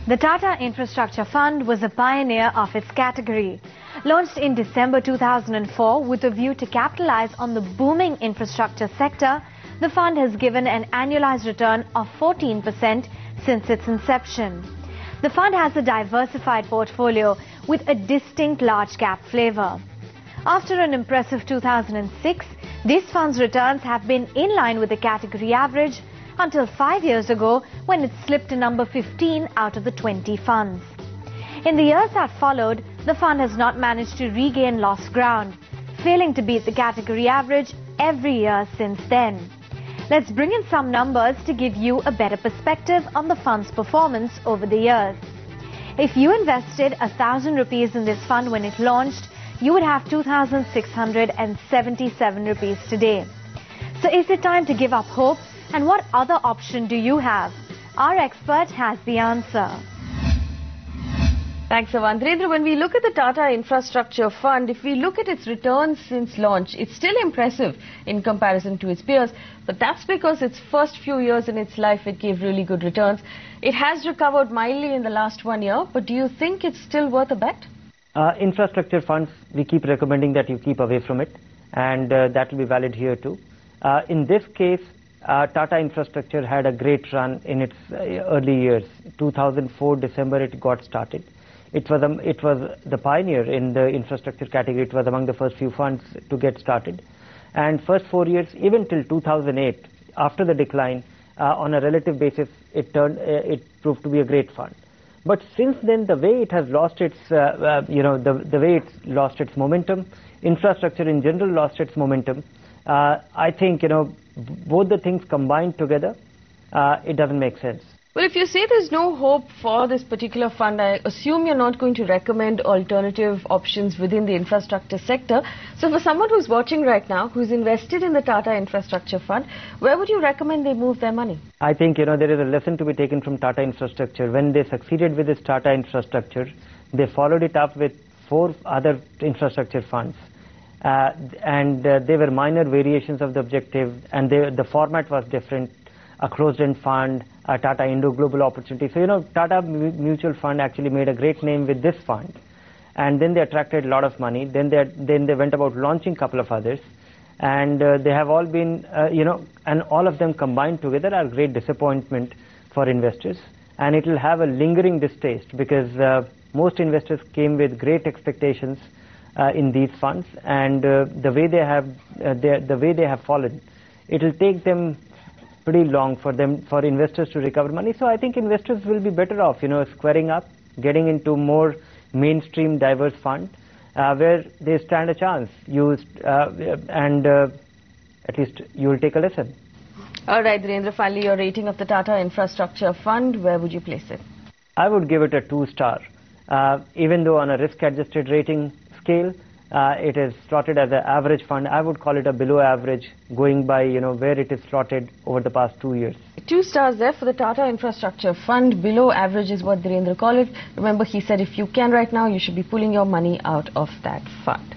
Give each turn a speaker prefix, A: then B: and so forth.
A: The Tata Infrastructure Fund was a pioneer of its category. Launched in December 2004 with a view to capitalize on the booming infrastructure sector, the fund has given an annualized return of 14% since its inception. The fund has a diversified portfolio with a distinct large-cap flavor. After an impressive 2006, this fund's returns have been in line with the category average until 5 years ago when it slipped to number 15 out of the 20 funds. In the years that followed, the fund has not managed to regain lost ground, failing to beat the category average every year since then. Let's bring in some numbers to give you a better perspective on the fund's performance over the years. If you invested 1,000 rupees in this fund when it launched, you would have 2,677 rupees today. So is it time to give up hope? And what other option do you have? Our expert has the answer.
B: Thanks, Dhirendra. When we look at the Tata Infrastructure Fund, if we look at its returns since launch, it's still impressive in comparison to its peers. But that's because its first few years in its life, it gave really good returns. It has recovered mildly in the last 1 year, but do you think it's still worth a bet?
C: Infrastructure funds, we keep recommending that you keep away from it, and that will be valid here too. In this case, Tata Infrastructure had a great run in its early years. 2004 December it got started. It was the pioneer in the infrastructure category. It was among the first few funds to get started. And first 4 years, even till 2008, after the decline, on a relative basis, it proved to be a great fund. But since then, the way it has lost its, the way it's lost its momentum, infrastructure in general lost its momentum. I think, both the things combined together, it doesn't make sense.
B: Well, if you say there's no hope for this particular fund, I assume you're not going to recommend alternative options within the infrastructure sector. So for someone who's watching right now, who's invested in the Tata Infrastructure Fund, where would you recommend they move their money? I
C: think, there is a lesson to be taken from Tata Infrastructure. When they succeeded with this Tata Infrastructure, they followed it up with 4 other infrastructure funds. They were minor variations of the objective, and the format was different. A closed-end fund, a Tata Indo Global Opportunity. So, Tata Mutual Fund actually made a great name with this fund. And then they attracted a lot of money. Then they went about launching a couple of others. And they have all been, and all of them combined together are great disappointment for investors. And it will have a lingering distaste because most investors came with great expectations in these funds. And the way they have fallen, it will take them pretty long for investors to recover money. So I think investors will be better off, squaring up, getting into more mainstream diverse fund where they stand a chance. At least you will take a lesson.
B: All right, Dhirendra, finally your rating of the Tata Infrastructure Fund, where would you place it?
C: I would give it a 2-star. Even though on a risk-adjusted rating scale, it is slotted as an average fund. I would call it a below average, going by where it is slotted over the past 2 years.
B: 2 stars there for the Tata Infrastructure Fund. Below average is what Dhirendra called it. Remember, he said if you can right now, you should be pulling your money out of that fund.